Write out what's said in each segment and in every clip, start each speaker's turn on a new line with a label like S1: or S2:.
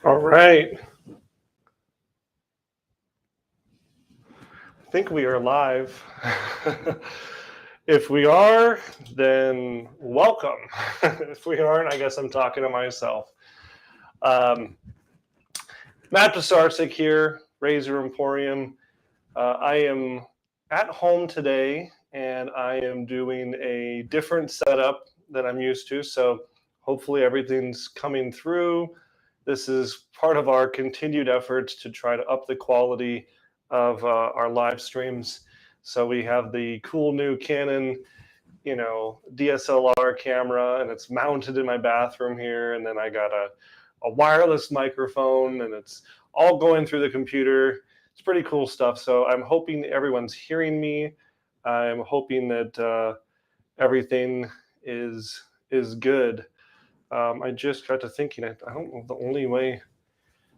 S1: All right. I think we are live. If we are, then welcome. If we aren't, I guess I'm talking to myself. Matt Pisarcik here, Razor Emporium. I am at home today, and I am doing a different setup than I'm used to. So hopefully everything's coming through. This is part of our continued efforts to try to up the quality of our live streams. So we have the cool new Canon, DSLR camera, and it's mounted in my bathroom here. And then I got a wireless microphone, and it's all going through the computer. It's pretty cool stuff. So I'm hoping everyone's hearing me. I'm hoping that everything is good. I just got to thinking, I don't know, the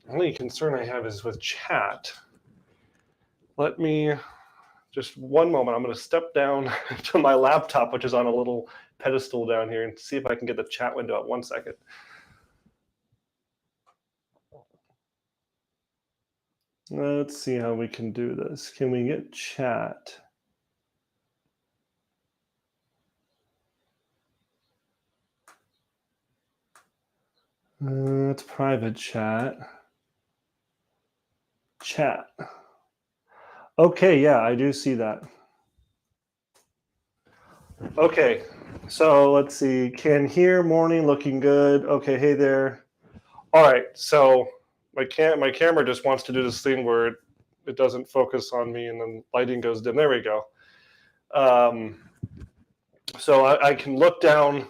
S1: only concern I have is with chat. Let me, just one moment, I'm going to step down to my laptop, which is on a little pedestal down here, and see if I can get the chat window up. 1 second. Let's see how we can do this. Can we get chat? It's private chat. Chat. Okay, yeah, I do see that. Okay, so let's see. Can hear, morning, looking good. Okay, hey there. All right, so my camera just wants to do this thing where it doesn't focus on me and then lighting goes dim. There we go. So I can look down.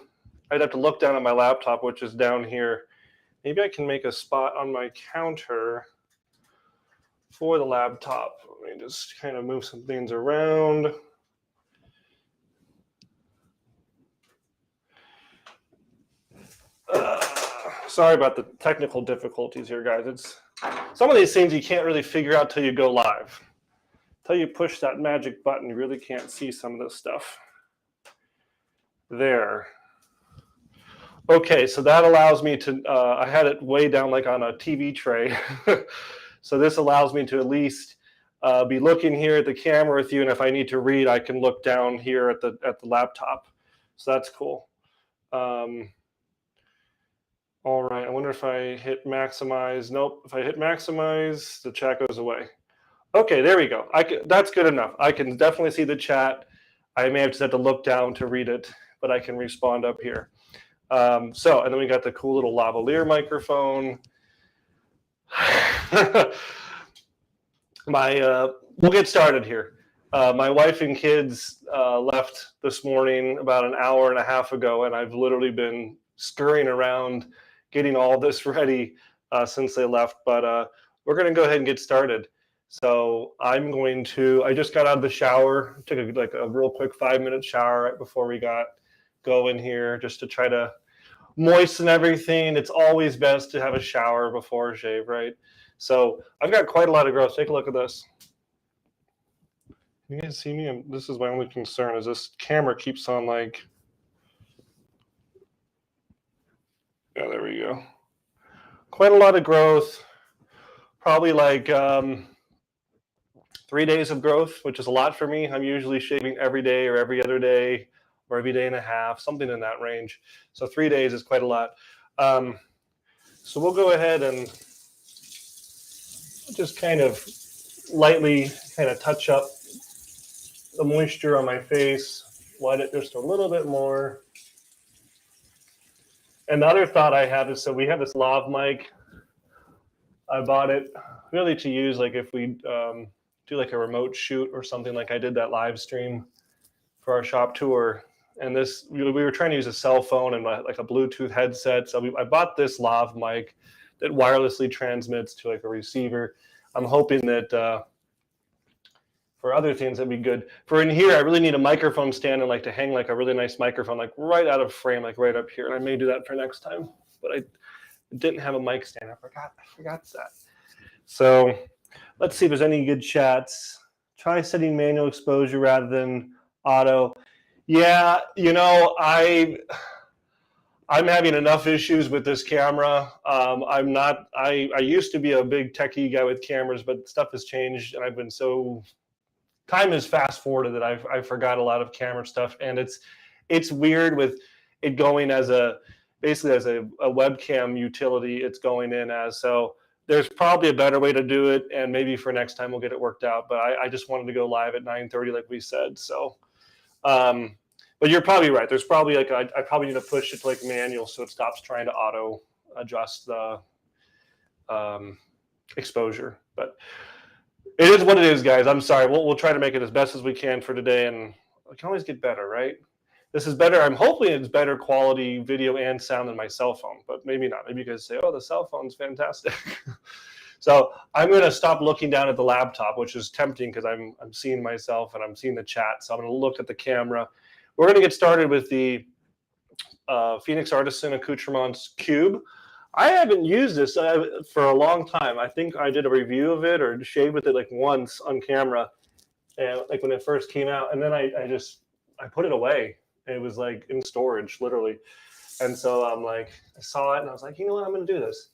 S1: I'd have to look down at my laptop, which is down here. Maybe I can make a spot on my counter for the laptop. Let me just kind of move some things around. Sorry about the technical difficulties here, guys. It's some of these things you can't really figure out till you go live. Till you push that magic button, you really can't see some of this stuff. There. Okay, so that allows me to, I had it way down like on a TV tray. So this allows me to at least be looking here at the camera with you, and if I need to read, I can look down here at the laptop. So that's cool. All right, I wonder if I hit maximize. Nope, if I hit maximize, the chat goes away. Okay, there we go. That's good enough. I can definitely see the chat. I may have just had to look down to read it, but I can respond up here. And then we got the cool little lavalier microphone. We'll get started here. My wife and kids left this morning about an hour and a half ago, and I've literally been scurrying around getting all this ready since they left. But we're going to go ahead and get started. So I just got out of the shower, took a real quick 5-minute shower right before we got going here, just to try to moisten everything. It's always best to have a shower before a shave, right? So I've got quite a lot of growth. Take a look at this. You guys see me? This is my only concern, is this camera keeps on like, yeah, there we go. Quite a lot of growth, probably like 3 days of growth, which is a lot for me. I'm usually shaving every day or every other day or every day and a half, something in that range. So 3 days is quite a lot. So we'll go ahead and just kind of lightly touch up the moisture on my face, wet it just a little bit more. And the other thought I have is, so we have this Lav Mic. I bought it really to use like if we do like a remote shoot or something, like I did that live stream for our shop tour. And this, we were trying to use a cell phone and like a Bluetooth headset. So I bought this Lav Mic that wirelessly transmits to like a receiver. I'm hoping that for other things that'd be good. For in here, I really need a microphone stand and like to hang like a really nice microphone like right out of frame, like right up here. And I may do that for next time, but I didn't have a mic stand. I forgot that. So let's see if there's any good chats. Try setting manual exposure rather than auto. Yeah, I'm having enough issues with this camera. I'm not. I used to be a big techie guy with cameras, but stuff has changed, and I've been so. Time is fast forwarded that I forgot a lot of camera stuff, and it's weird with it going as basically as a webcam utility. It's going in as so. There's probably a better way to do it, and maybe for next time we'll get it worked out. But I just wanted to go live at 9:30, like we said. So. But you're probably right. There's probably like I probably need to push it to like manual so it stops trying to auto adjust the exposure. But it is what it is, guys. I'm sorry. We'll try to make it as best as we can for today, and we can always get better, right? This is better. I'm hoping it's better quality video and sound than my cell phone, but maybe not. Maybe you guys say, "Oh, the cell phone's fantastic." So I'm going to stop looking down at the laptop, which is tempting because I'm seeing myself and I'm seeing the chat. So I'm going to look at the camera. We're going to get started with the Phoenix Artisan Accoutrements Cube. I haven't used this for a long time. I think I did a review of it or shaved with it like once on camera, and like when it first came out. And then I put it away. It was like in storage, literally. And so I'm like, I saw it and I was like, you know what, I'm going to do this.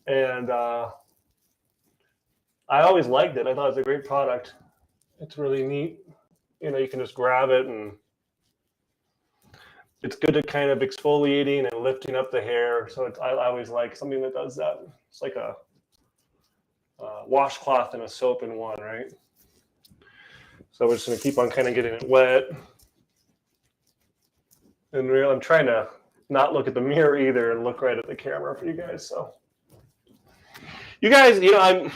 S1: And I always liked it. I thought it was a great product. It's really neat. You know, you can just grab it and it's good at kind of exfoliating and lifting up the hair. So I always like something that does that. It's like a washcloth and a soap in one, right? So we're just going to keep on kind of getting it wet. And I'm trying to not look at the mirror either and look right at the camera for you guys. So you guys, you know,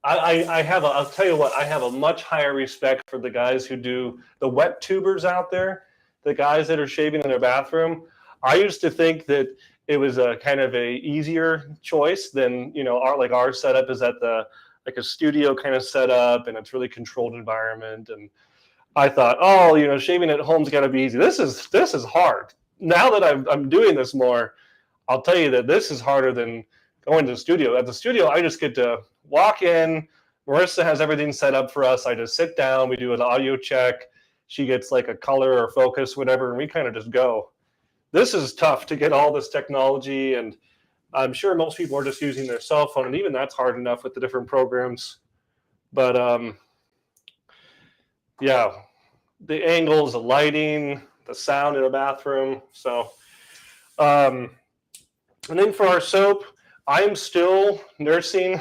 S1: I'll tell you what, I have a much higher respect for the guys who do the wet tubers out there, the guys that are shaving in their bathroom. I used to think that it was a kind of a easier choice than, you know, our setup is at like a studio kind of setup and it's really controlled environment. And I thought, oh, you know, shaving at home's got to be easy. This is hard. Now that I'm doing this more, I'll tell you that this is harder than going to the studio. At the studio, I just get to walk in. Marissa has everything set up for us. I just sit down. We do an audio check. She gets like a color or focus, whatever, and we kind of just go. This is tough to get all this technology, and I'm sure most people are just using their cell phone, and even that's hard enough with the different programs. But yeah, the angles, the lighting, the sound in a bathroom. So, and then for our soap, I'm still nursing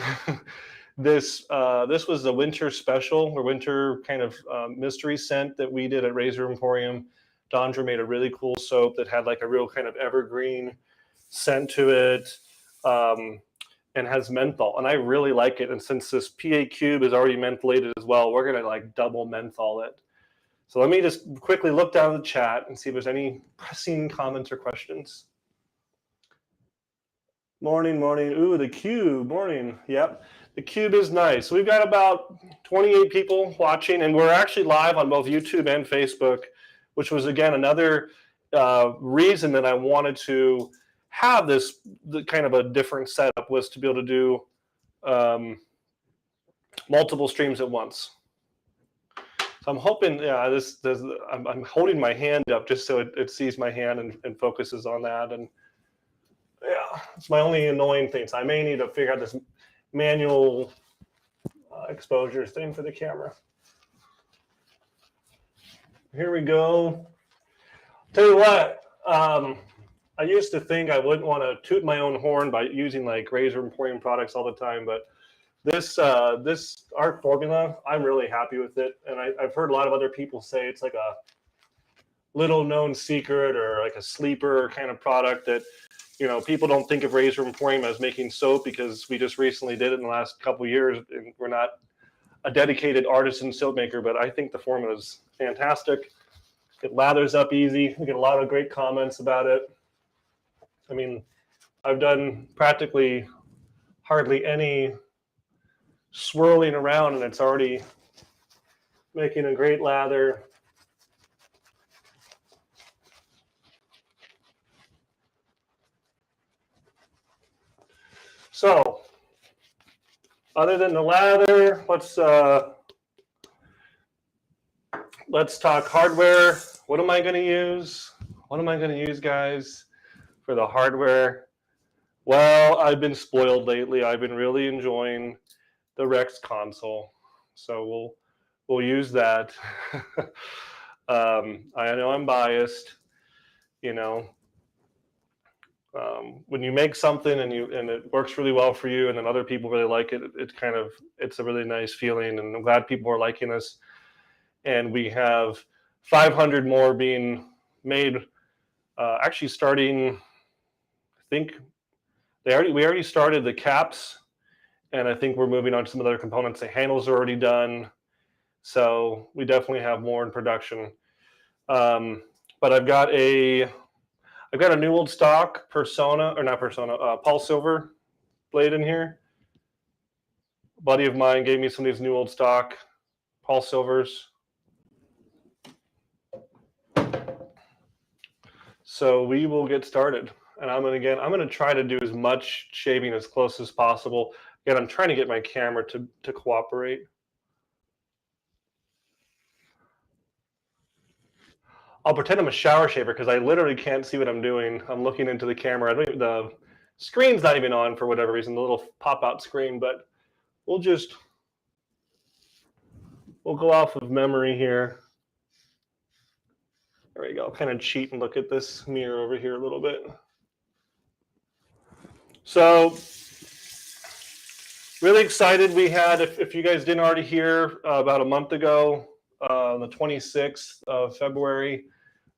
S1: this. This was the winter special or winter kind of mystery scent that we did at Razor Emporium. Dondra made a really cool soap that had like a real kind of evergreen scent to it and has menthol. And I really like it. And since this PA Cube is already mentholated as well, we're going to like double menthol it. So let me just quickly look down the chat and see if there's any pressing comments or questions. Morning, morning. Ooh, the Cube, morning. Yep, the Cube is nice. We've got about 28 people watching, and we're actually live on both YouTube and Facebook, which was, again, another reason that I wanted to have this kind of a different setup, was to be able to do multiple streams at once. So I'm hoping, yeah, I'm holding my hand up just so it sees my hand and focuses on that. And yeah, it's my only annoying thing. So I may need to figure out this manual exposure thing for the camera. Here we go. Tell you what, I used to think I wouldn't want to toot my own horn by using like Razor Emporium products all the time, but this art formula, I'm really happy with it. And I've heard a lot of other people say it's like a little known secret or like a sleeper kind of product that, you know, people don't think of Razor Emporium as making soap because we just recently did it in the last couple of years, and we're not a dedicated artisan soap maker, but I think the formula is fantastic. It lathers up easy. We get a lot of great comments about it. I mean, I've done practically hardly any swirling around and it's already making a great lather. So, other than the lather, let's talk hardware. What am I going to use? what am I going to use, guys, for the hardware? Well, I've been spoiled lately. I've been really enjoying the Rex console, so we'll use that. I know I'm biased, you know. When you make something and it works really well for you, and then other people really like it, it's a really nice feeling, and I'm glad people are liking this. And we have 500 more being made. Actually, starting, I think we already started the caps, and I think we're moving on to some other components. The handles are already done, so we definitely have more in production. But I've got a new old stock Paul Silver blade in here. A buddy of mine gave me some of these new old stock Paul Silvers. So we will get started. And I'm going to try to do as much shaving as close as possible. Again, I'm trying to get my camera to cooperate. I'll pretend I'm a shower shaver because I literally can't see what I'm doing. I'm looking into the camera. The screen's not even on for whatever reason, the little pop-out screen, but we'll go off of memory here. There we go. I'll kind of cheat and look at this mirror over here a little bit. So really excited. We had, if you guys didn't already hear, about a month ago, on the 26th of February,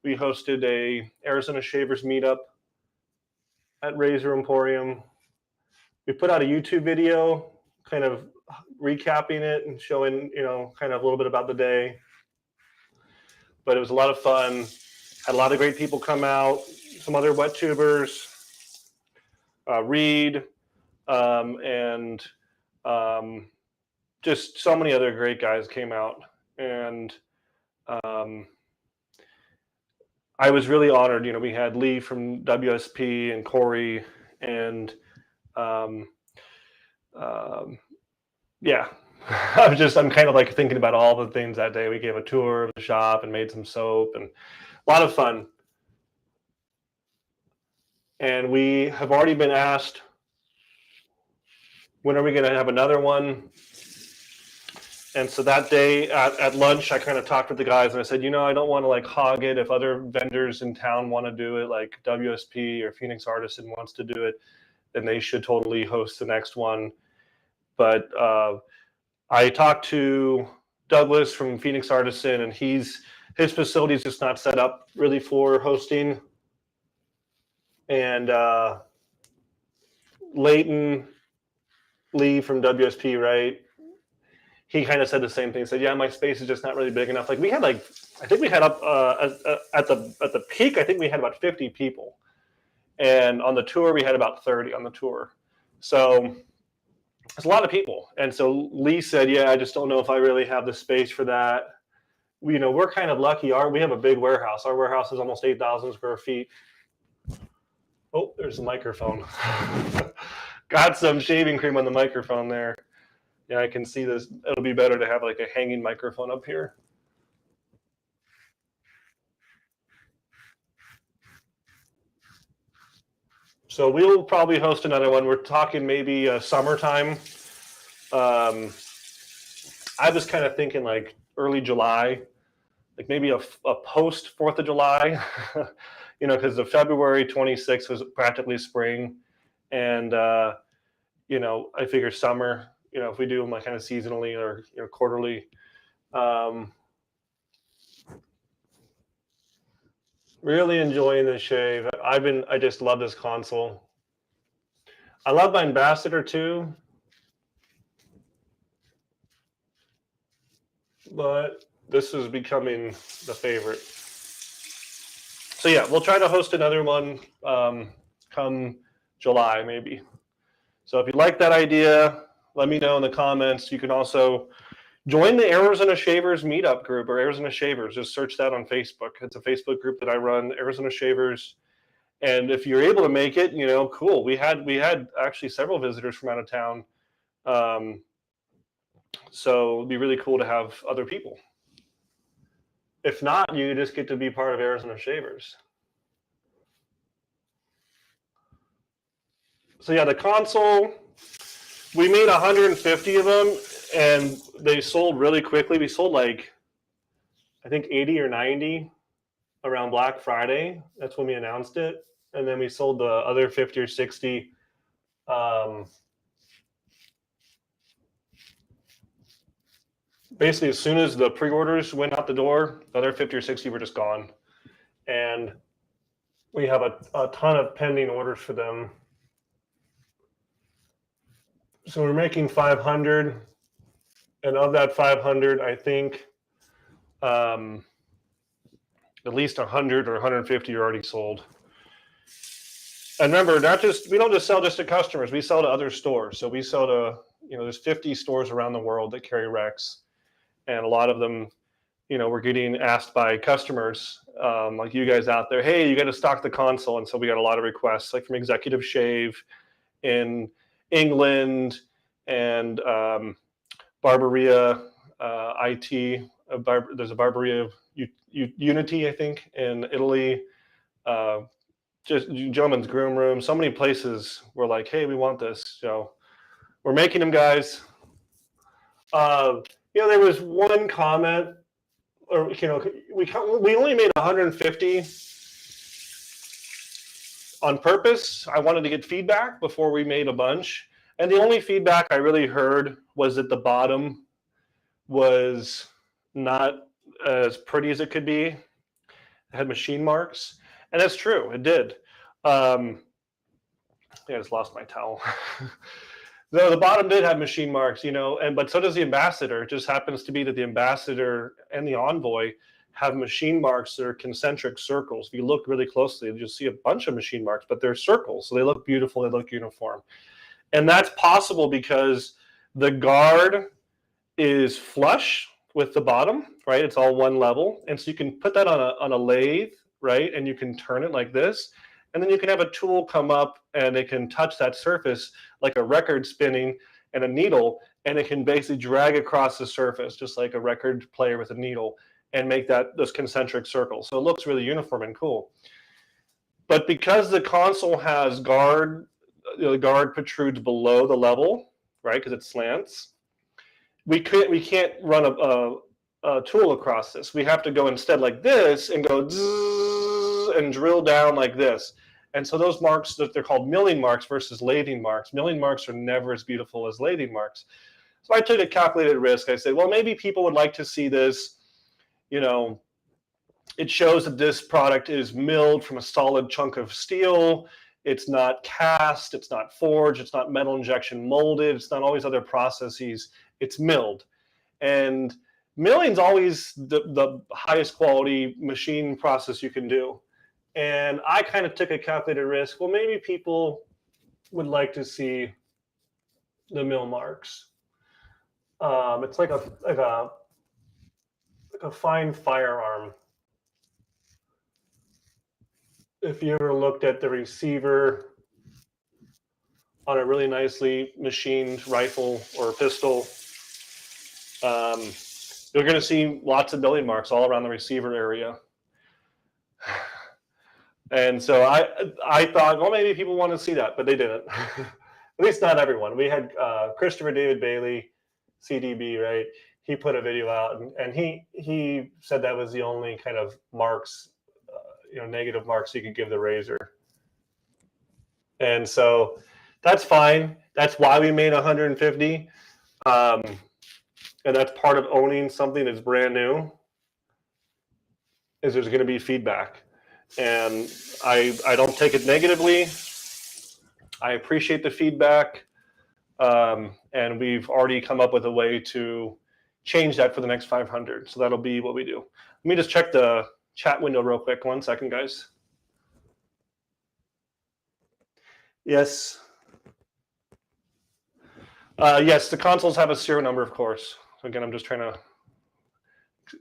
S1: we hosted a Arizona Shavers Meetup at Razor Emporium. We put out a YouTube video kind of recapping it and showing, kind of a little bit about the day. But it was a lot of fun. Had a lot of great people come out, some other wet tubers, Reed, and just so many other great guys came out. And I was really honored. We had Lee from WSP and Corey, and yeah, I'm kind of like thinking about all the things that day. We gave a tour of the shop and made some soap, and a lot of fun. And we have already been asked, when are we going to have another one? And so that day at lunch, I kind of talked with the guys and I said, I don't want to like hog it. If other vendors in town want to do it, like WSP or Phoenix Artisan wants to do it, then they should totally host the next one. But I talked to Douglas from Phoenix Artisan, and his facility is just not set up really for hosting. And Leighton Lee from WSP, right? He kind of said the same thing. He said, "Yeah, my space is just not really big enough." Like we had I think we had up at the peak, I think we had about 50 people, and on the tour we had about 30 on the tour. So it's a lot of people. And so Lee said, "Yeah, I just don't know if I really have the space for that." We're kind of lucky. We have a big warehouse. Our warehouse is almost 8,000 square feet. Oh, there's a microphone. Got some shaving cream on the microphone there. Yeah, I can see this. It'll be better to have like a hanging microphone up here. So we'll probably host another one. We're talking maybe summertime. I was kind of thinking like early July, like maybe a post 4th of July, because the February 26th was practically spring. And, I figure summer, if we do them like kind of seasonally or quarterly. Really enjoying the shave. I just love this console. I love my Ambassador too, but this is becoming the favorite. So yeah, we'll try to host another one come July maybe. So if you like that idea, let me know in the comments. You can also join the Arizona Shavers Meetup group, or Arizona Shavers. Just search that on Facebook. It's a Facebook group that I run, Arizona Shavers. And if you're able to make it, cool. We had actually several visitors from out of town. So it'd be really cool to have other people. If not, you just get to be part of Arizona Shavers. So yeah, the console, we made 150 of them, and they sold really quickly. We sold like, I think 80 or 90 around Black Friday. That's when we announced it. And then we sold the other 50 or 60 basically as soon as the pre-orders went out the door. The other 50 or 60 were just gone. And we have a ton of pending orders for them. So we're making 500. And of that 500, I think at least 100 or 150 are already sold. And remember, we don't just sell just to customers. We sell to other stores. So we sell to, there's 50 stores around the world that carry Rex, and a lot of them, we're getting asked by customers like you guys out there, hey, you got to stock the console. And so we got a lot of requests, like from Executive Shave in England and Barberia IT. There's a Barberia Unity, I think, in Italy. Just Gentleman's Groom Room. So many places were like, hey, we want this. So we're making them, guys. There was one comment, or we only made 150 on purpose. I wanted to get feedback before we made a bunch. And the only feedback I really heard was that the bottom was not as pretty as it could be. It had machine marks. And that's true, it did. I just lost my towel. No, the bottom did have machine marks, but so does the Ambassador. It just happens to be that the Ambassador and the Envoy have machine marks that are concentric circles. If you look really closely, you'll see a bunch of machine marks, but they're circles. So they look beautiful, they look uniform. And that's possible because the guard is flush with the bottom, right? It's all one level. And so you can put that on a lathe, right? And you can turn it like this. And then you can have a tool come up and it can touch that surface like a record spinning and a needle, and it can basically drag across the surface just like a record player with a needle and make those concentric circles. So it looks really uniform and cool. But because the console has guard, the guard protrudes below the level, right? Because it slants. We can't run a tool across this. We have to go instead like this and go and drill down like this. And so those marks, they're called milling marks versus lathing marks. Milling marks are never as beautiful as lathing marks. So I took a calculated risk. I said, well, maybe people would like to see this. It shows that this product is milled from a solid chunk of steel. It's not cast, it's not forged, it's not metal injection molded, it's not all these other processes. It's milled. And milling's always the highest quality machine process you can do. And I kind of took a calculated risk. Well, maybe people would like to see the mill marks. It's like a fine firearm. If you ever looked at the receiver on a really nicely machined rifle or pistol, you're going to see lots of milling marks all around the receiver area. And so I thought, well, maybe people want to see that, but they didn't. At least not everyone. We had Christopher David Bailey, CDB, right? He put a video out, and he said that was the only kind of marks, negative marks you could give the razor. And so that's fine. That's why we made 150. And that's part of owning something that's brand new, is there's going to be feedback. And I don't take it negatively. I appreciate the feedback. And we've already come up with a way to change that for the next 500. So that'll be what we do. Let me just check the chat window real quick. 1 second, guys. Yes. Yes, the consoles have a serial number, of course. So again, I'm just trying to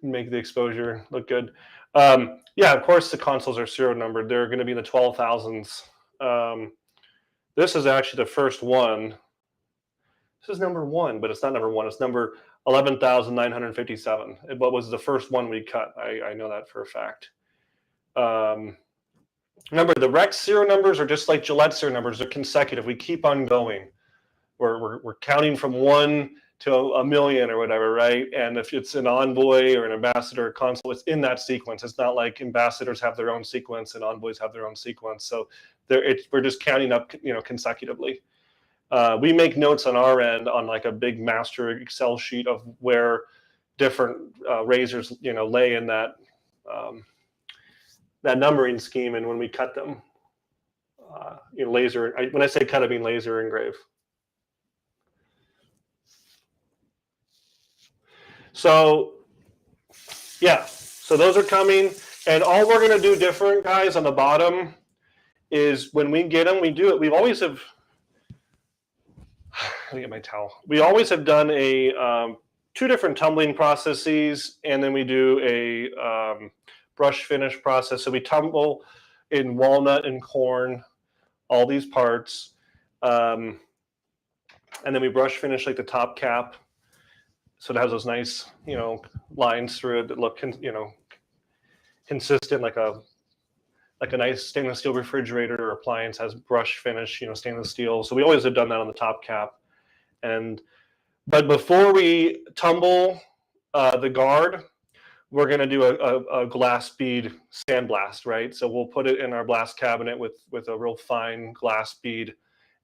S1: make the exposure look good. Yeah, of course the consoles are serial numbered. They're going to be in the 12,000s. This is actually the first one. This is number 1, but it's not number 1. It's number 11,957. What was the first one we cut? I know that for a fact. Remember, the Rex serial numbers are just like Gillette serial numbers. They're consecutive. We keep on going. We're counting from 1 to a million or whatever, right? And if it's an envoy or an ambassador or consul, it's in that sequence. It's not like ambassadors have their own sequence and envoys have their own sequence. So we're just counting up, consecutively. We make notes on our end on like a big master Excel sheet of where different razors, lay in that that numbering scheme, and when we cut them, laser. When I say cut, I mean laser engrave. So, yeah, so those are coming, and all we're going to do different, guys, on the bottom is when we get them, we do it. We've always have. Let me get my towel. We always have done a 2 different tumbling processes, and then we do a brush finish process. So we tumble in walnut and corn, all these parts, and then we brush finish like the top cap, so it has those nice, lines through it that look, consistent, like a nice stainless steel refrigerator or appliance has brush finish, stainless steel. So we always have done that on the top cap, but before we tumble the guard, we're going to do a glass bead sandblast, right? So we'll put it in our blast cabinet with a real fine glass bead,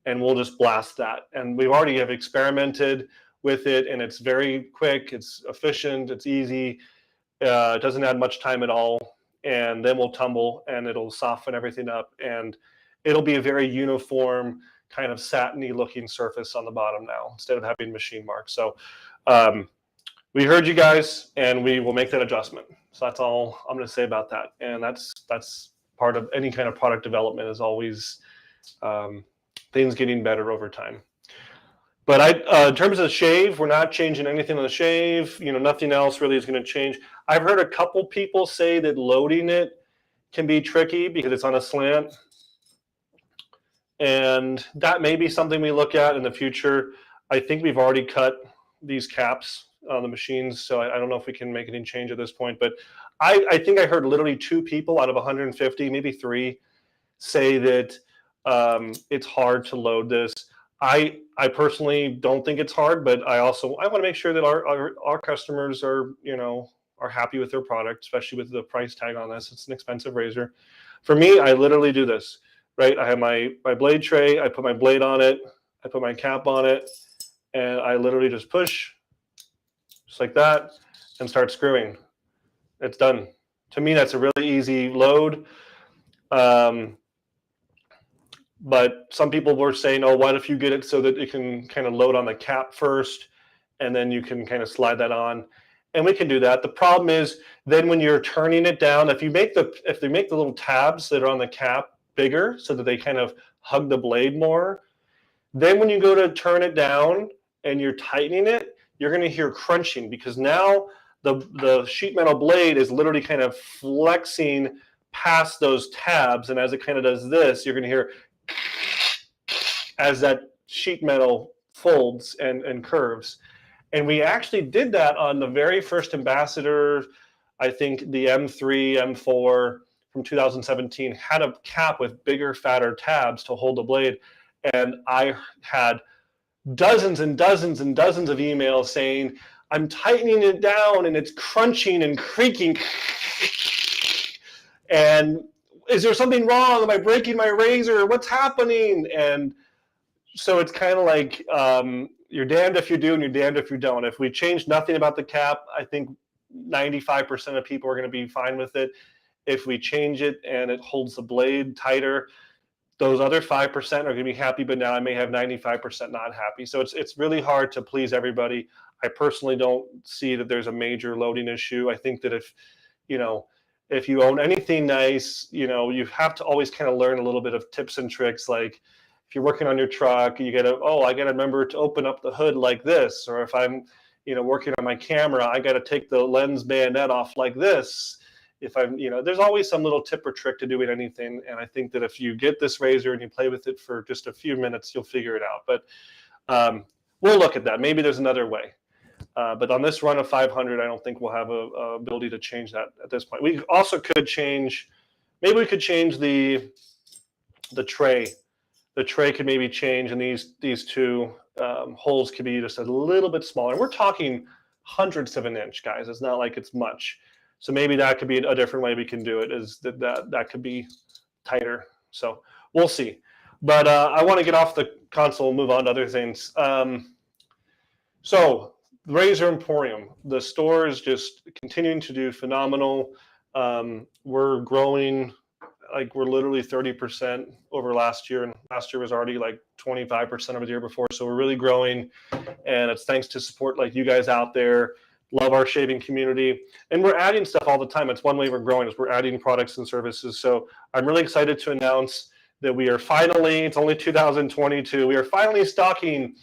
S1: and we'll just blast that. And we already have experimented with it, and it's very quick, it's efficient, it's easy, it doesn't add much time at all. And then we'll tumble, and it'll soften everything up, and it'll be a very uniform kind of satiny looking surface on the bottom now, instead of having machine marks. So we heard you guys, and we will make that adjustment. So that's all I'm going to say about that. And that's part of any kind of product development, is always things getting better over time. But in terms of the shave, we're not changing anything on the shave. Nothing else really is going to change. I've heard a couple people say that loading it can be tricky because it's on a slant. And that may be something we look at in the future. I think we've already cut these caps on the machines, so I don't know if we can make any change at this point. But I think I heard literally 2 people out of 150, maybe 3, say that it's hard to load this. I personally don't think it's hard, but I want to make sure that our customers are happy with their product, especially with the price tag on this. It's an expensive razor. For me, I literally do this, right? I have my blade tray, I put my blade on it, I put my cap on it, and I literally just push, just like that, and start screwing. It's done. To me, that's a really easy load. But some people were saying, oh, what if you get it so that it can kind of load on the cap first, and then you can kind of slide that on? And we can do that. The problem is then when you're turning it down, if they make the little tabs that are on the cap bigger so that they kind of hug the blade more, then when you go to turn it down and you're tightening it, you're going to hear crunching, because now the sheet metal blade is literally kind of flexing past those tabs, and as it kind of does this, you're going to hear as that sheet metal folds and curves. And we actually did that on the very first Ambassador. I think the M3, M4 from 2017 had a cap with bigger, fatter tabs to hold the blade. And I had dozens and dozens and dozens of emails saying, I'm tightening it down and it's crunching and creaking. And is there something wrong? Am I breaking my razor? What's happening? And so it's kind of like you're damned if you do and you're damned if you don't. If we change nothing about the cap, I think 95% of people are going to be fine with it. If we change it and it holds the blade tighter, those other 5% are going to be happy, but now I may have 95% not happy. So it's really hard to please everybody. I personally don't see that there's a major loading issue. I think that if you own anything nice, you have to always kind of learn a little bit of tips and tricks. Like if you're working on your truck, I got to remember to open up the hood like this. Or if I'm, working on my camera, I got to take the lens bayonet off like this. If I'm, there's always some little tip or trick to doing anything. And I think that if you get this razor and you play with it for just a few minutes, you'll figure it out. But we'll look at that. Maybe there's another way. But on this run of 500, I don't think we'll have a ability to change that at this point. We also could change maybe we could change the tray. The tray could maybe change, and these two holes could be just a little bit smaller. We're talking hundredths of an inch, guys. It's not like it's much. So maybe that could be a different way we can do it, is that could be tighter. So we'll see. But I want to get off the console and move on to other things. So Razor Emporium, the store is just continuing to do phenomenal. We're growing, like we're literally 30% over last year, and last year was already like 25% over the year before. So we're really growing, and it's thanks to support like you guys out there. Love our shaving community, and we're adding stuff all the time. It's one way we're growing, is we're adding products and services. So I'm really excited to announce that we are finally, it's only 2022, we are finally stocking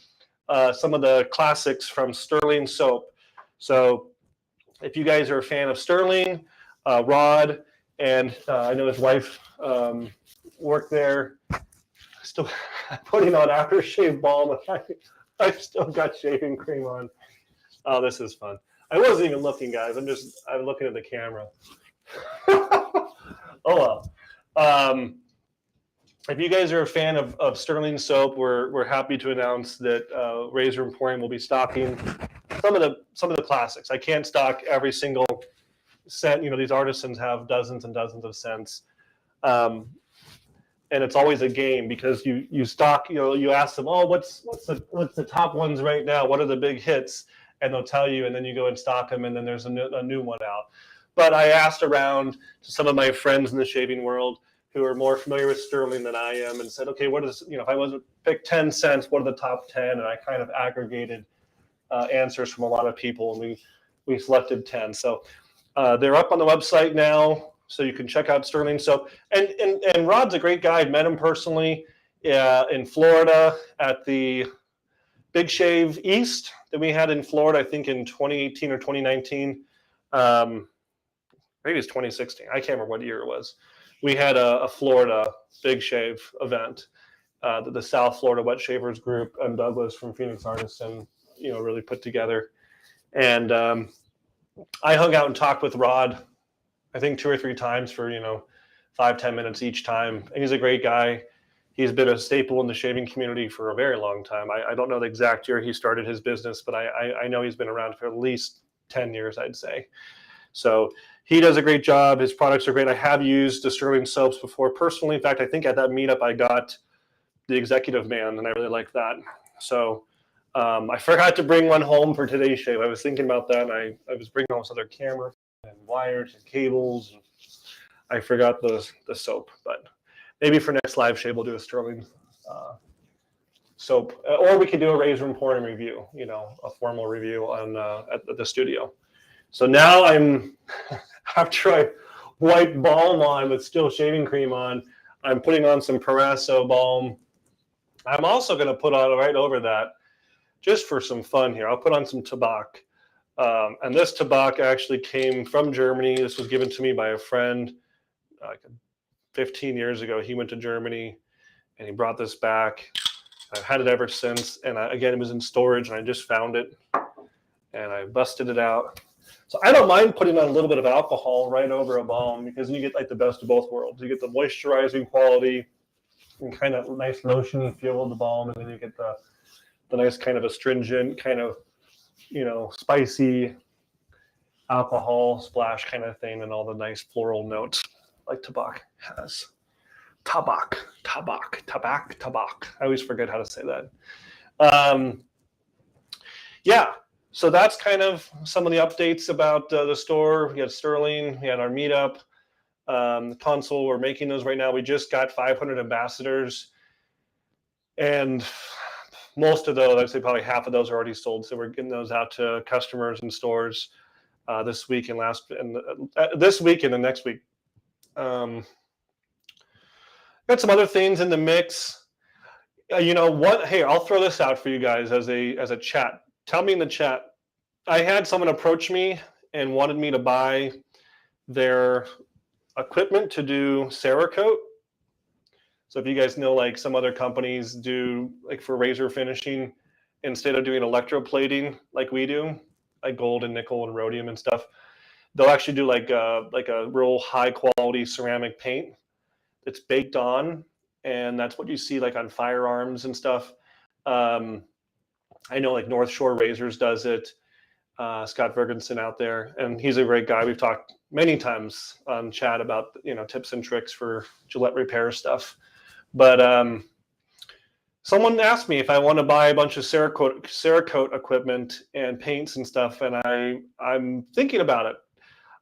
S1: some of the classics from Sterling Soap. So if you guys are a fan of Sterling, Rod, and I know his wife worked there, still putting on aftershave balm. I still got shaving cream on. Oh, this is fun. I wasn't even looking, guys. I'm looking at the camera. Oh well. If you guys are a fan of Sterling Soap, we're happy to announce that Razor Emporium will be stocking some of the classics. I can't stock every single scent. You know, these artisans have dozens and dozens of scents, and it's always a game because you stock. You know, you ask them, oh, what's the top ones right now? What are the big hits? And they'll tell you, and then you go and stock them, and then there's a new one out. But I asked around to some of my friends in the shaving world who are more familiar with Sterling than I am, and said, okay, what is, if I was to pick 10 cents, what are the top 10? And I kind of aggregated answers from a lot of people, and we selected 10. So they're up on the website now, so you can check out Sterling Soap. And Rod's a great guy. I met him personally in Florida at the Big Shave East that we had in Florida, I think in 2018 or 2019. Maybe it's 2016. I can't remember what year it was. We had a Florida Big Shave event that the South Florida Wet Shavers Group and Douglas from Phoenix Artisan, really put together. And I hung out and talked with Rod, I think 2 or 3 times for 5-10 minutes each time. And he's a great guy. He's been a staple in the shaving community for a very long time. I don't know the exact year he started his business, but I know he's been around for at least 10 years, I'd say. So he does a great job. His products are great. I have used the Sterling soaps before personally. In fact, I think at that meetup I got the Executive Man, and I really liked that. So I forgot to bring one home for today's shave. I was thinking about that, and I was bringing all this other camera and wires and cables. And I forgot the soap, but maybe for next live shave we'll do a Sterling soap, or we could do a Razor Emporium review. A formal review on at the studio. So now after I wipe balm on with still shaving cream on, I'm putting on some Parasso balm. I'm also going to put on right over that, just for some fun here, I'll put on some Tabak. And this Tabak actually came from Germany. This was given to me by a friend like 15 years ago. He went to Germany and he brought this back. I've had it ever since. And again, it was in storage and I just found it and I busted it out. So I don't mind putting on a little bit of alcohol right over a balm, because you get like the best of both worlds. You get the moisturizing quality and kind of nice lotiony feel of the balm, and then you get the nice kind of astringent, kind of, spicy alcohol splash kind of thing, and all the nice floral notes like Tabak has. Tabak. I always forget how to say that. Yeah. So that's kind of some of the updates about the store. We had Sterling, we had our meetup, the console. We're making those right now. We just got 500 ambassadors, and most of those, I'd say probably half of those are already sold. So we're getting those out to customers and stores this week and this week and the next week. Got some other things in the mix. What? Hey, I'll throw this out for you guys as a chat. Tell me in the chat. I had someone approach me and wanted me to buy their equipment to do Cerakote. So if you guys know, like some other companies do, like for razor finishing, instead of doing electroplating like we do, like gold and nickel and rhodium and stuff, they'll actually do like a real high quality ceramic paint that's baked on, and that's what you see like on firearms and stuff. Um, I know like North Shore Razors does it. Scott Ferguson out there, and he's a great guy. We've talked many times on chat about tips and tricks for Gillette repair stuff. But someone asked me if I want to buy a bunch of Cerakote equipment and paints and stuff, and I'm thinking about it.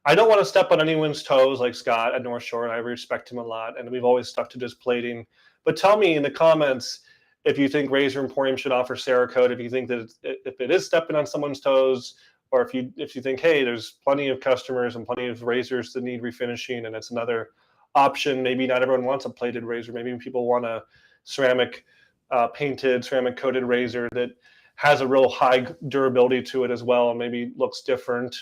S1: I don't want to step on anyone's toes like Scott at North Shore, and I respect him a lot, and we've always stuck to just plating. But tell me in the comments if you think Razor Emporium should offer Cerakote, if you think that if it is stepping on someone's toes, or if you think, hey, there's plenty of customers and plenty of razors that need refinishing, and it's another option. Maybe not everyone wants a plated razor. Maybe people want a ceramic painted, ceramic coated razor that has a real high durability to it as well, and maybe looks different,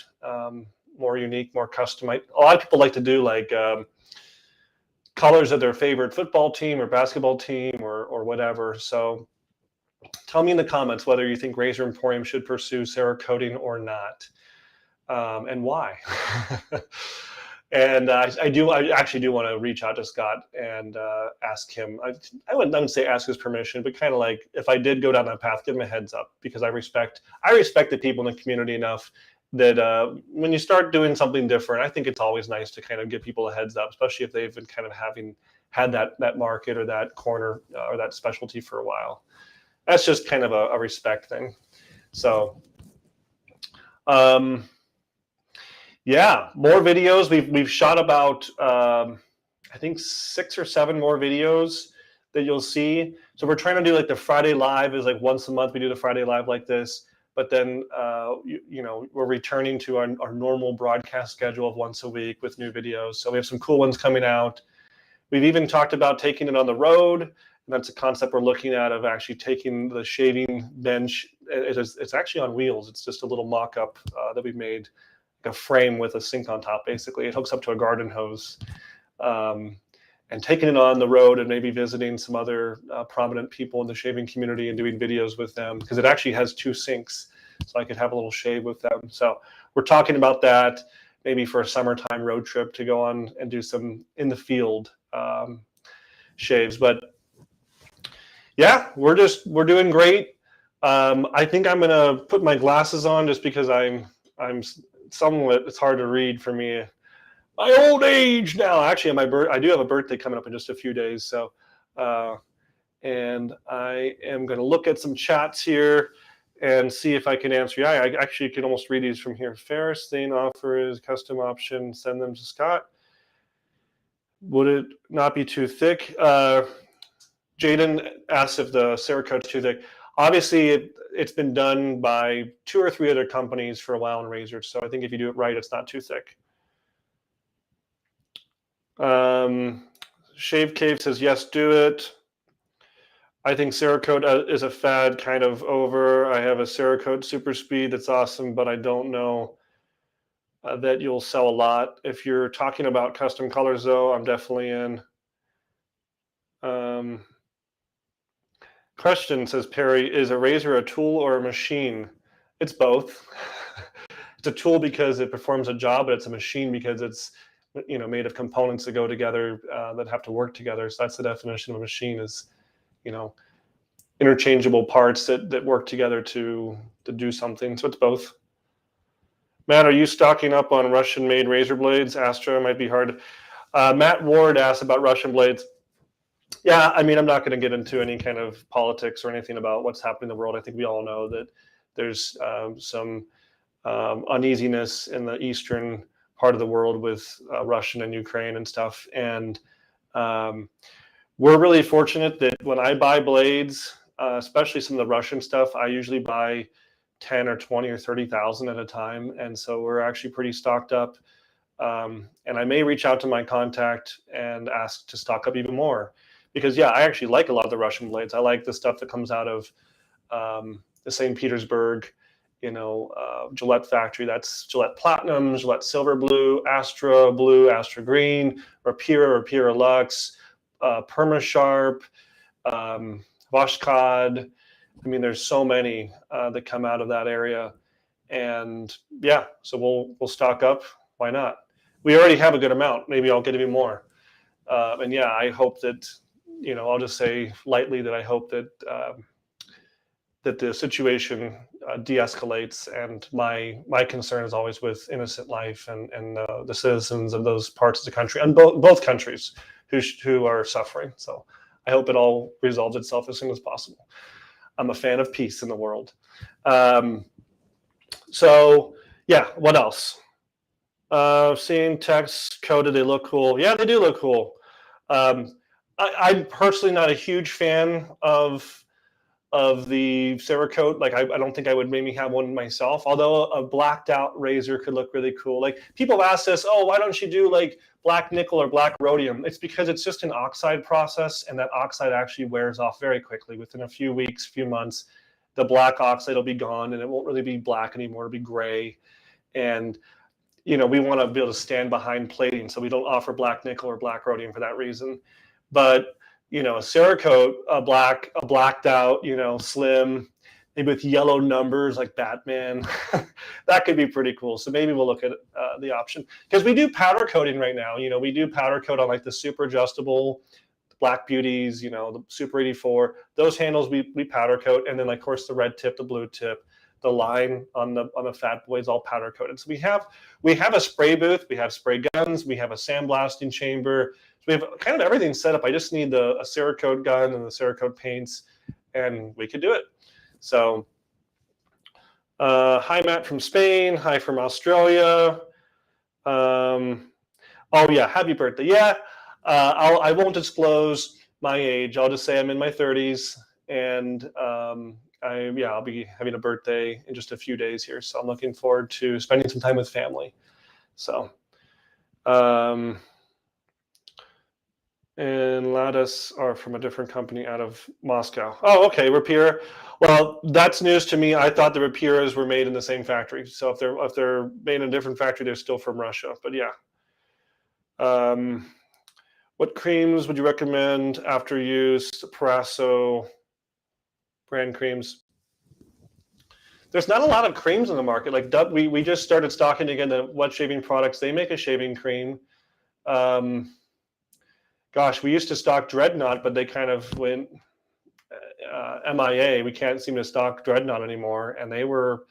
S1: more unique, more customized. A lot of people like to do like colors of their favorite football team or basketball team or whatever. So tell me in the comments whether you think Razor Emporium should pursue Cerakoting or not, and why. And I actually do want to reach out to Scott and ask him. I wouldn't say ask his permission, but kind of like if I did go down that path, give him a heads up, because I respect the people in the community enough that when you start doing something different, I think it's always nice to kind of give people a heads up, especially if they've been kind of had that market or that corner or that specialty for a while. That's just kind of a respect thing. So, yeah, more videos. We've shot about I think 6 or 7 more videos that you'll see. So we're trying to do like the Friday Live is like once a month. We do the Friday Live like this. But then, we're returning to our normal broadcast schedule of once a week with new videos. So we have some cool ones coming out. We've even talked about taking it on the road. And that's a concept we're looking at, of actually taking the shaving bench. It's actually on wheels. It's just a little mock-up that we've made, like a frame with a sink on top, basically. It hooks up to a garden hose. And taking it on the road and maybe visiting some other prominent people in the shaving community and doing videos with them, because it actually has 2 sinks, so I could have a little shave with them. So we're talking about that, maybe for a summertime road trip to go on and do some in the field shaves. But yeah, we're doing great. I think I'm gonna put my glasses on just because I'm somewhat, it's hard to read for me. My old age now. Actually, I do have a birthday coming up in just a few days. So, and I am going to look at some chats here and see if I can answer. Yeah, I actually can almost read these from here. Ferris Stain offer is custom option. Send them to Scott. Would it not be too thick? Jaden asks if the Cerakote is too thick. Obviously, it's been done by 2 or 3 other companies for a while in razors. So I think if you do it right, it's not too thick. Shave Cave says yes, do it. I think Cerakote is a fad, kind of over. I have a Cerakote Super Speed that's awesome, but I don't know that you'll sell a lot. If you're talking about custom colors, though, I'm definitely in. Question, says Perry, is a razor a tool or a machine? It's both. It's a tool because it performs a job, but it's a machine because it's made of components that go together, that have to work together. So that's the definition of a machine, is interchangeable parts that work together to do something. So it's both. Matt, are you stocking up on Russian-made razor blades? Astra might be hard. Matt Ward asked about Russian blades. Yeah, I mean, I'm not going to get into any kind of politics or anything about what's happening in the world. I think we all know that there's some uneasiness in the eastern part of the world with Russia and Ukraine and stuff. And we're really fortunate that when I buy blades, especially some of the Russian stuff, I usually buy 10 or 20 or 30,000 at a time. And so we're actually pretty stocked up. And I may reach out to my contact and ask to stock up even more. Because, yeah, I actually like a lot of the Russian blades. I like the stuff that comes out of the St. Petersburg, Gillette factory. That's Gillette Platinum, Gillette Silver Blue, Astra Green, Rapira Lux, Permasharp, Vashkad. I mean, there's so many that come out of that area. And, yeah, so we'll stock up. Why not? We already have a good amount. Maybe I'll get even more. And yeah, I hope that, I'll just say lightly that I hope that that the situation de-escalates. And my concern is always with innocent life and the citizens of those parts of the country, and both countries who are suffering. So I hope it all resolves itself as soon as possible. I'm a fan of peace in the world. So yeah, what else? Seeing texts coded, they look cool. Yeah, they do look cool. I'm personally not a huge fan of the Cerakote. Like I don't think I would maybe have one myself, although a blacked out razor could look really cool. Like people have asked us, oh, why don't you do like black nickel or black rhodium? It's because it's just an oxide process, and that oxide actually wears off very quickly. Within a few weeks, few months, the black oxide will be gone, and it won't really be black anymore. It'll be gray. And we want to be able to stand behind plating, so we don't offer black nickel or black rhodium for that reason. But a Cerakote, a blacked out, slim, maybe with yellow numbers like Batman, that could be pretty cool. So maybe we'll look at the option, because we do powder coating right now. We do powder coat on like the super adjustable Black Beauties, the Super 84. Those handles we powder coat, and then of course the red tip, the blue tip, the line on the fat boys all powder coated. So we have a spray booth, we have spray guns, we have a sandblasting chamber. We have kind of everything set up. I just need a Cerakote gun and the Cerakote paints, and we could do it. So, hi Matt from Spain. Hi from Australia. Oh yeah, happy birthday. Yeah, I won't disclose my age. I'll just say I'm in my 30s, and I'll be having a birthday in just a few days here. So I'm looking forward to spending some time with family. So. And Lattice are from a different company out of Moscow. Oh, okay, Rapira. Well, that's news to me. I thought the Rapiras were made in the same factory. So if they're made in a different factory, they're still from Russia. But yeah. What creams would you recommend after use? Parasso brand creams. There's not a lot of creams on the market. Like we just started stocking again the Wet Shaving Products. They make a shaving cream. Gosh, we used to stock Dreadnought, but they kind of went MIA. We can't seem to stock Dreadnought anymore, and they were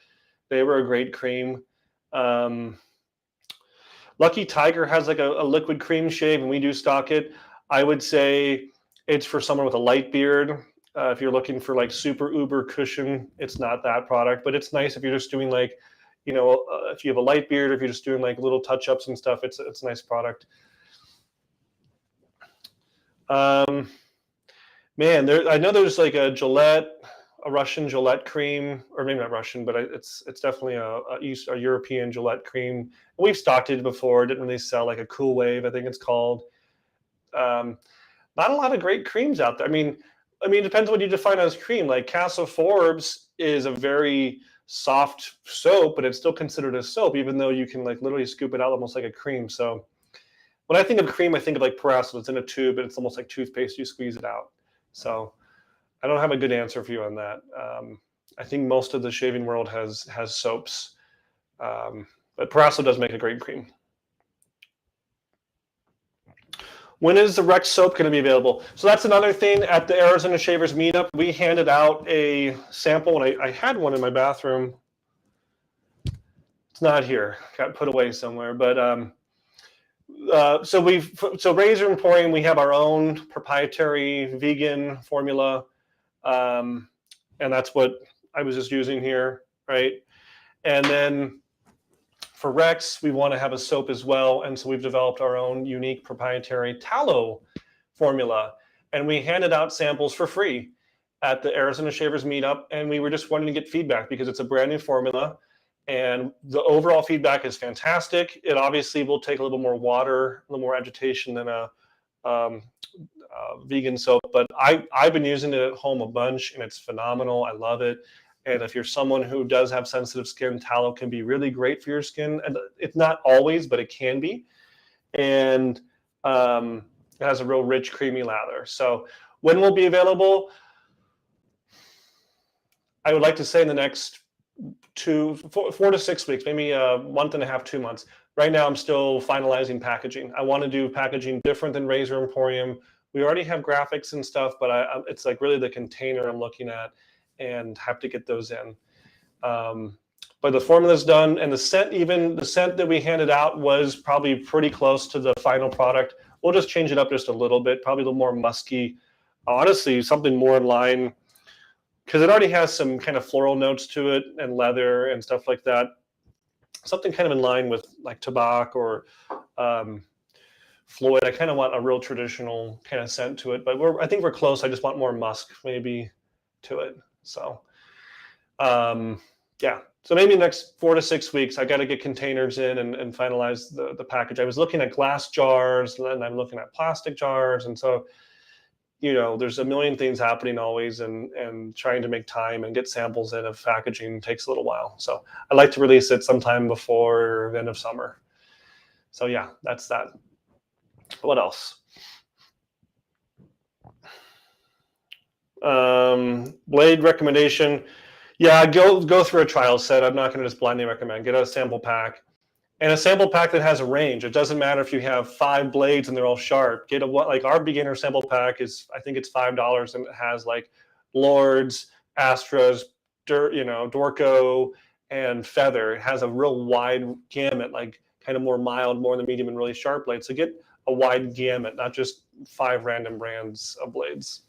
S1: a great cream. Lucky Tiger has like a liquid cream shave, and we do stock it. I would say it's for someone with a light beard. If you're looking for like super uber cushion, it's not that product, but it's nice if you're just doing like, if you have a light beard, if you're just doing like little touch-ups and stuff, it's a nice product. Man, I know there's like a Russian Gillette cream, or maybe not Russian, but it's definitely a European Gillette cream. We've stocked it before. Didn't really sell, like a Cool Wave, I think it's called. Not a lot of great creams out there. I mean, it depends what you define as cream. Like Casa Forbes is a very soft soap, but it's still considered a soap, even though you can like literally scoop it out almost like a cream. So when I think of cream, I think of like Parasso. It's in a tube, and it's almost like toothpaste. You squeeze it out. So I don't have a good answer for you on that. I think most of the shaving world has soaps, but Parasso does make a great cream. When is the Rex soap going to be available? So that's another thing. At the Arizona Shavers Meetup, we handed out a sample, and I had one in my bathroom. It's not here. Got put away somewhere, but so Razor Emporium, we have our own proprietary vegan formula, and that's what I was just using here, right? And then for Rex, we want to have a soap as well, and so we've developed our own unique proprietary tallow formula, and we handed out samples for free at the Arizona Shavers Meetup, and we were just wanting to get feedback because it's a brand new formula. And the overall feedback is fantastic. It obviously will take a little more water, a little more agitation than a vegan soap, but I've been using it at home a bunch, and it's phenomenal. I love it. And if you're someone who does have sensitive skin, tallow can be really great for your skin. And it's not always, but it can be. And it has a real rich, creamy lather. So when will it be available? I would like to say in the next 4 to 6 weeks, maybe a month and a half, 2 months. Right now, I'm still finalizing packaging. I want to do packaging different than Razor Emporium. We already have graphics and stuff, but it's like really the container I'm looking at and have to get those in. But the formula's done, and the scent that we handed out was probably pretty close to the final product. We'll just change it up just a little bit, probably a little more musky. Honestly, something more in line, because it already has some kind of floral notes to it and leather and stuff like that. Something kind of in line with like tobacco or Floyd. I kind of want a real traditional kind of scent to it, but I think we're close. I just want more musk maybe to it. So yeah. So maybe next 4 to 6 weeks, I got to get containers in and finalize the package. I was looking at glass jars, and then I'm looking at plastic jars. And so, there's a million things happening always, and trying to make time and get samples in of packaging takes a little while. So I'd like to release it sometime before the end of summer. So yeah, that's that. What else? Blade recommendation. Yeah, go through a trial set. I'm not going to just blindly recommend. Get a sample pack, and a sample pack that has a range. It doesn't matter if you have 5 blades and they're all sharp. Get like our beginner sample pack is, I think it's $5, and it has like Lords, Astras, Dorco, and Feather. It has a real wide gamut, like kind of more mild, more in the medium, and really sharp blades. So get a wide gamut, not just 5 random brands of blades.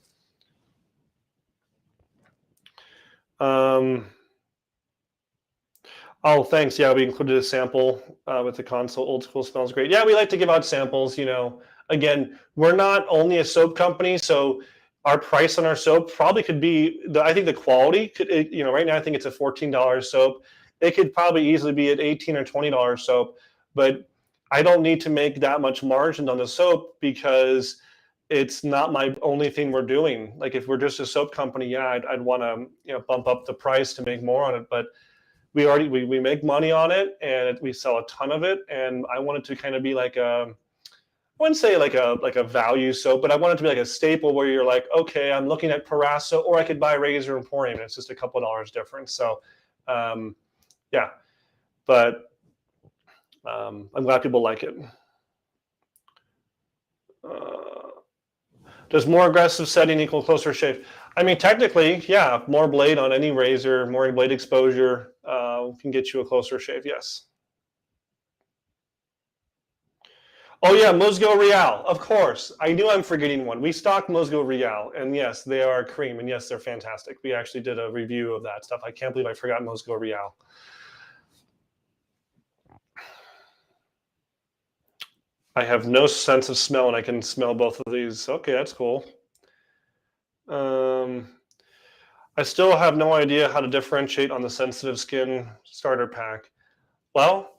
S1: Oh, thanks. Yeah, we included a sample with the console. Old school smells great. Yeah, we like to give out samples. Again, we're not only a soap company, so our price on our soap probably could be. I think the quality could. Right now I think it's a $14 soap. It could probably easily be at $18 or $20 soap, but I don't need to make that much margin on the soap because it's not my only thing we're doing. Like if we're just a soap company, yeah, I'd want to bump up the price to make more on it, but we make money on it, and we sell a ton of it, and I want it to kind of be like I wouldn't say like a value soap, but I want it to be like a staple where you're like, okay, I'm looking at Parasso, or I could buy Razor Emporium, and it's just a couple of dollars difference. So yeah, but I'm glad people like it. Does more aggressive setting equal closer shave? I mean, technically, yeah, more blade on any razor, more blade exposure can get you a closer shave, yes. Oh yeah, Musgo Real, of course. I knew I'm forgetting one. We stock Musgo Real, and yes, they are cream, and yes, they're fantastic. We actually did a review of that stuff. I can't believe I forgot Musgo Real. I have no sense of smell, and I can smell both of these. Okay, that's cool. I still have no idea how to differentiate on the sensitive skin starter pack. Well,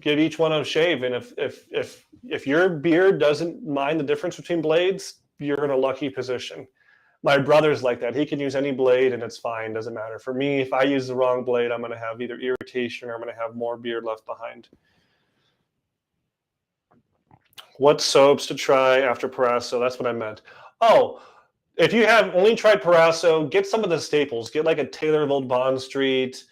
S1: give each one a shave, and if your beard doesn't mind the difference between blades, you're in a lucky position. My brother's like that. He can use any blade, and it's fine. Doesn't matter. For me, if I use the wrong blade, I'm going to have either irritation or I'm going to have more beard left behind. What soaps to try after Parasso? That's what I meant. Oh, if you have only tried Parasso, get some of the staples. Get like a Taylor of Old Bond Street.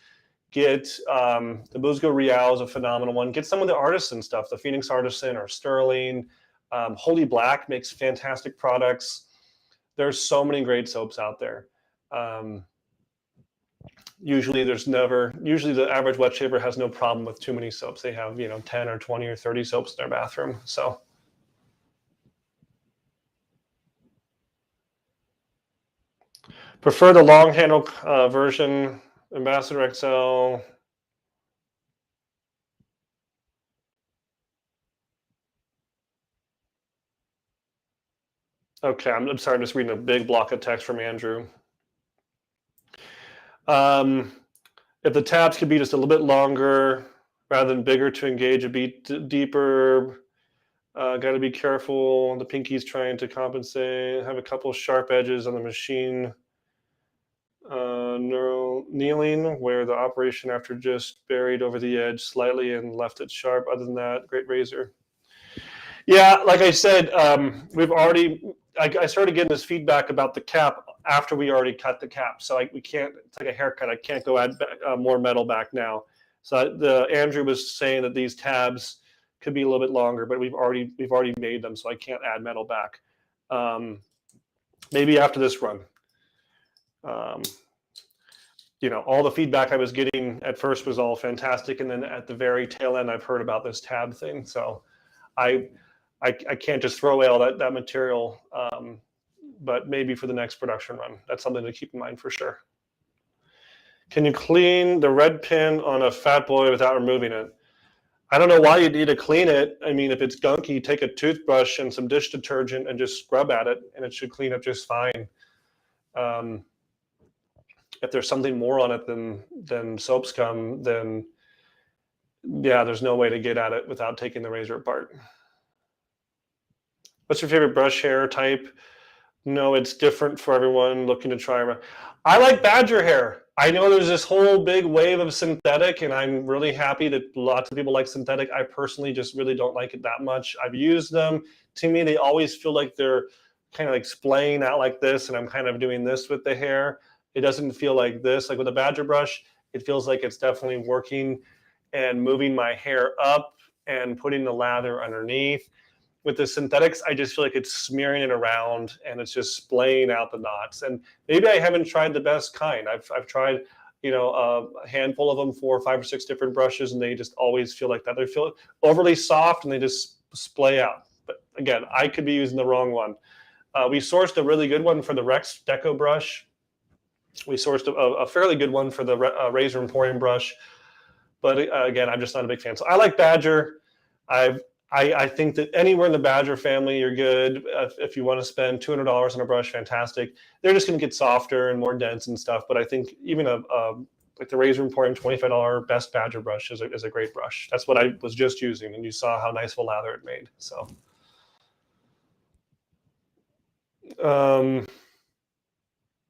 S1: Get the Musgo Real is a phenomenal one. Get some of the artisan stuff, the Phoenix Artisan or Sterling. Holy Black makes fantastic products. There's so many great soaps out there. Usually the average wet shaver has no problem with too many soaps. They have 10 or 20 or 30 soaps in their bathroom. So prefer the long handle version, Ambassador XL. Okay, I'm sorry, I'm just reading a big block of text from Andrew. If the tabs could be just a little bit longer rather than bigger to engage a beat deeper, got to be careful. The pinky's trying to compensate. Have a couple sharp edges on the machine. Neural kneeling, where the operation after just buried over the edge slightly and left it sharp. Other than that, great razor. Yeah, like I said, I started getting this feedback about the cap after we already cut the cap. So we can't, it's like a haircut. I can't go add more metal back now. So Andrew was saying that these tabs could be a little bit longer, but we've already made them, so I can't add metal back. Maybe after this run. You know, all the feedback I was getting at first was all fantastic, and then at the very tail end, I've heard about this tab thing. So I can't just throw away all that material, but maybe for the next production run, that's something to keep in mind for sure. Can you clean the red pin on a Fat Boy without removing it? I don't know why you need to clean it. I mean, if it's gunky, take a toothbrush and some dish detergent and just scrub at it, and it should clean up just fine. If there's something more on it than soap scum, then yeah, there's no way to get at it without taking the razor apart. What's your favorite brush hair type? No, it's different for everyone looking to try. I like badger hair. I know there's this whole big wave of synthetic, and I'm really happy that lots of people like synthetic. I personally just really don't like it that much. I've used them. To me, they always feel like they're kind of like splaying out like this, and I'm kind of doing this with the hair. It doesn't feel like this. Like with a badger brush, it feels like it's definitely working and moving my hair up and putting the lather underneath. With the synthetics, I just feel like it's smearing it around and it's just splaying out the knots. And maybe I haven't tried the best kind. I've tried, you know, a handful of them, 4 or 5 or 6 different brushes, and they just always feel like that. They feel overly soft and they just splay out. But again, I could be using the wrong one. We sourced a really good one for the Rex Deco brush. We sourced a fairly good one for the Razor Emporium brush. But again, I'm just not a big fan. So I like Badger. I think that anywhere in the Badger family, you're good. If you want to spend $200 on a brush, fantastic. They're just going to get softer and more dense and stuff. But I think even like the Razor Emporium $25 best Badger brush is a great brush. That's what I was just using, and you saw how nice of a lather it made. So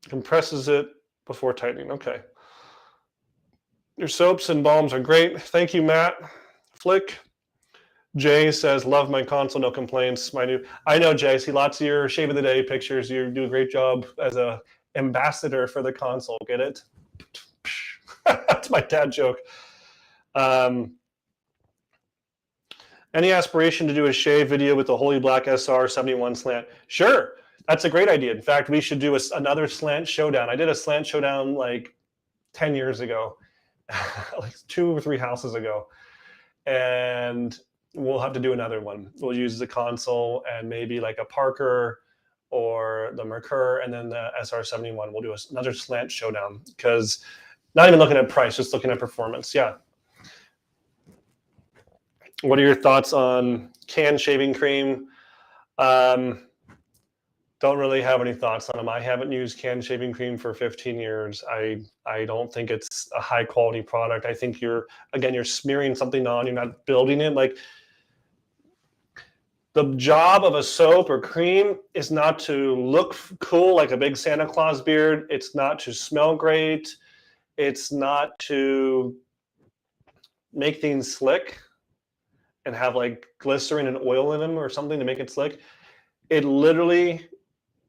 S1: compresses it before tightening. Okay. Your soaps and balms are great. Thank you, Matt. Flick. Jay says, love my console, no complaints. I know, Jay, see lots of your shave of the day pictures. You do a great job as a ambassador for the console. Get it? That's my dad joke. Any aspiration to do a shave video with the Holy Black SR71 slant? Sure, that's a great idea. In fact, we should do another slant showdown. I did a slant showdown like 10 years ago, like 2 or 3 houses ago. And we'll have to do another one. We'll use the console and maybe like a Parker or the Merkur, and then the SR71. We'll do another slant showdown, because not even looking at price, just looking at performance. Yeah. What are your thoughts on canned shaving cream? Don't really have any thoughts on them. I haven't used canned shaving cream for 15 years. I don't think it's a high quality product. I think you're smearing something on, you're not building it. Like, the job of a soap or cream is not to look cool like a big Santa Claus beard. It's not to smell great. It's not to make things slick and have like glycerin and oil in them or something to make it slick. It literally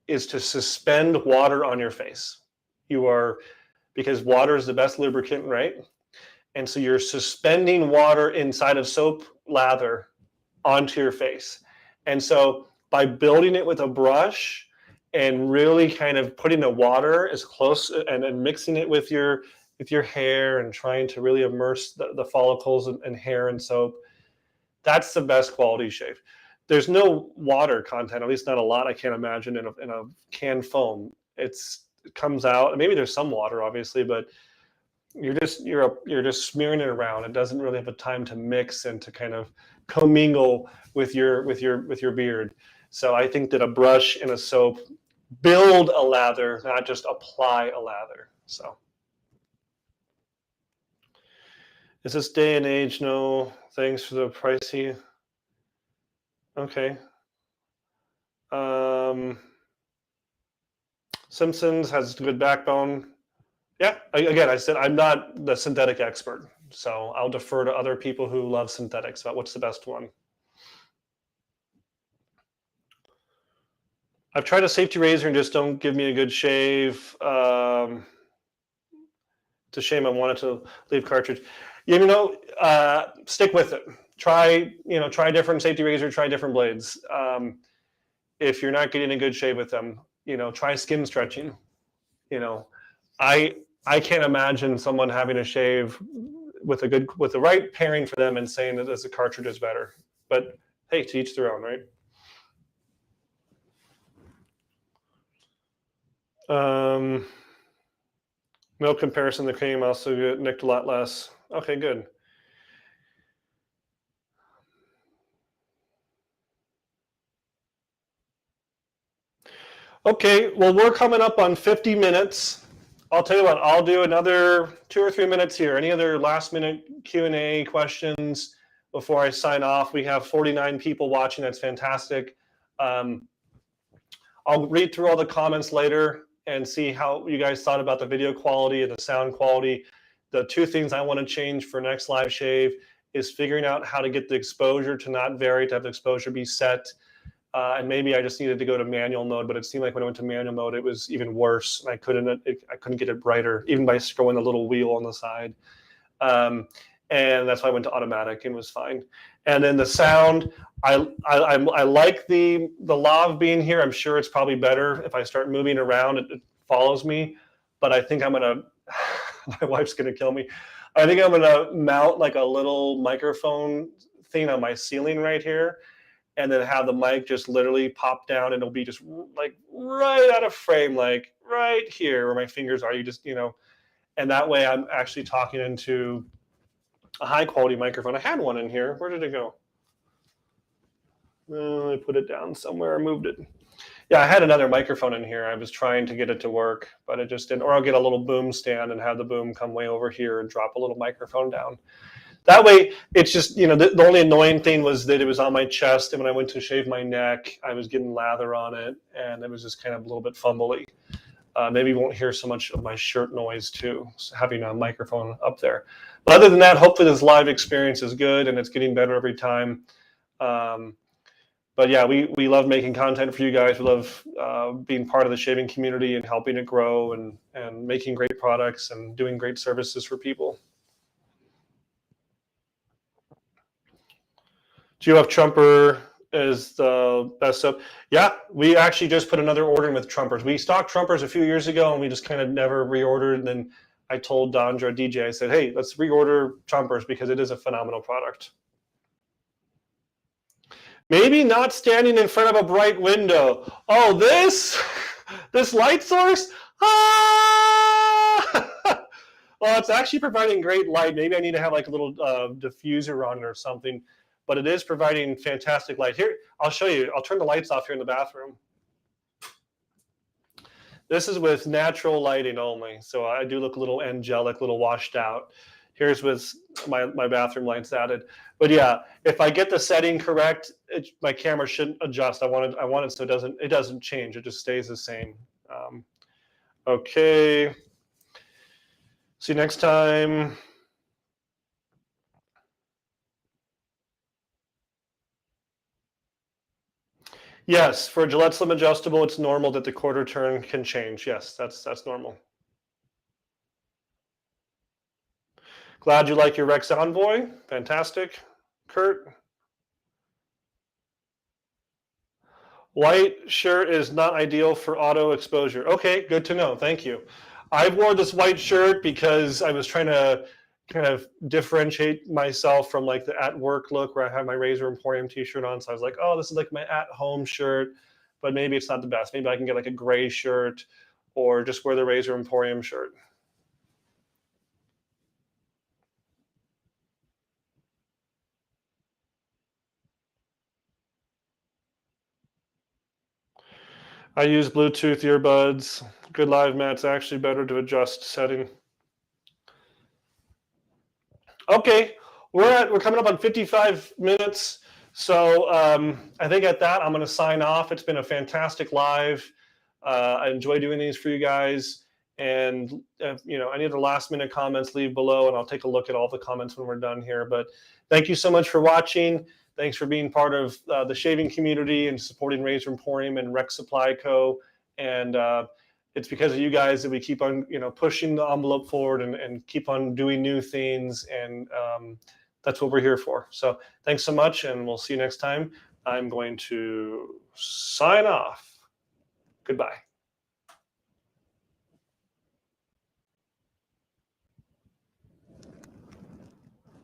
S1: is to suspend water on your face. Because water is the best lubricant, right? And so you're suspending water inside of soap lather onto your face. And so by building it with a brush and really kind of putting the water as close and mixing it with your hair and trying to really immerse the follicles and hair and soap, that's the best quality shave. There's no water content, at least not a lot, I can't imagine, in a canned foam. It comes out, maybe there's some water obviously, but you're just smearing it around. It doesn't really have a time to mix and to kind of commingle with your beard. So I think that a brush and a soap build a lather, not just apply a lather. So is this day and age? No, thanks for the pricey. Okay. Simpsons has good backbone. Yeah, again, I said I'm not the synthetic expert, so I'll defer to other people who love synthetics about what's the best one. I've tried a safety razor and just don't give me a good shave. It's a shame. I wanted to leave cartridge. Stick with it. Try different safety razor. Try different blades. If you're not getting a good shave with them, try skin stretching. I I can't imagine someone having a shave with the right pairing for them and saying that this cartridge is better. But hey, to each their own, right? No comparison. The cream also get nicked a lot less. Okay, good. Okay, well, we're coming up on 50 minutes. I'll tell you what, I'll do another 2 or 3 minutes here. Any other last minute Q&A questions before I sign off? We have 49 people watching. That's fantastic. I'll read through all the comments later and see how you guys thought about the video quality and the sound quality. The two things I want to change for next live shave is figuring out how to get the exposure to not vary, to have the exposure be set. And maybe I just needed to go to manual mode, but it seemed like when I went to manual mode, it was even worse. I couldn't get it brighter, even by scrolling the little wheel on the side. And that's why I went to automatic and was fine. And then the sound, I like the Lav being here. I'm sure it's probably better if I start moving around. It follows me, but I think I'm gonna. My wife's gonna kill me. I think I'm gonna mount like a little microphone thing on my ceiling right here, and then have the mic just literally pop down, and it'll be just like right out of frame, like right here where my fingers are. And that way I'm actually talking into a high quality microphone. I had one in here. Where did it go? I put it down somewhere. I moved it. Yeah, I had another microphone in here. I was trying to get it to work, but it just didn't. Or I'll get a little boom stand and have the boom come way over here and drop a little microphone down. That way, it's just, the only annoying thing was that it was on my chest, and when I went to shave my neck, I was getting lather on it, and it was just kind of a little bit fumbly. Maybe you won't hear so much of my shirt noise, too, having a microphone up there. But other than that, hopefully this live experience is good, and it's getting better every time. But yeah, we love making content for you guys. We love being part of the shaving community and helping it grow and making great products and doing great services for people. GeoF Trumper is the best soap. Yeah, we actually just put another order in with Trumpers. We stocked Trumpers a few years ago, and we just kind of never reordered. And then I told Dondra DJ, I said, hey, let's reorder Trumpers because it is a phenomenal product. Maybe not standing in front of a bright window. Oh, this light source? Ah! Well, it's actually providing great light. Maybe I need to have like a little diffuser on it or something. But it is providing fantastic light. Here, I'll show you. I'll turn the lights off here in the bathroom. This is with natural lighting only. So I do look a little angelic, a little washed out. Here's with my bathroom lights added. But yeah, if I get the setting correct, my camera shouldn't adjust. I want it so it doesn't change. It just stays the same. Okay. See you next time. Yes, for a Gillette Slim Adjustable, it's normal that the quarter turn can change. Yes, that's normal. Glad you like your Rex Envoy. Fantastic. Kurt. White shirt is not ideal for auto exposure. Okay, good to know. Thank you. I wore this white shirt because I was trying to kind of differentiate myself from like the at work look where I have my Razor Emporium t-shirt on. So I was like, oh, this is like my at home shirt, but maybe it's not the best. Maybe I can get like a gray shirt or just wear the Razor Emporium shirt. I use Bluetooth earbuds. Good live, Matt. It's actually better to adjust setting. Okay, we're coming up on 55 minutes. So I think at that, I'm going to sign off. It's been a fantastic live. I enjoy doing these for you guys. And any of the last minute comments, leave below, and I'll take a look at all the comments when we're done here. But thank you so much for watching. Thanks for being part of the shaving community and supporting Razor Emporium and Rec Supply Co. And it's because of you guys that we keep on, pushing the envelope forward and keep on doing new things. And that's what we're here for. So thanks so much, and we'll see you next time. I'm going to sign off. Goodbye.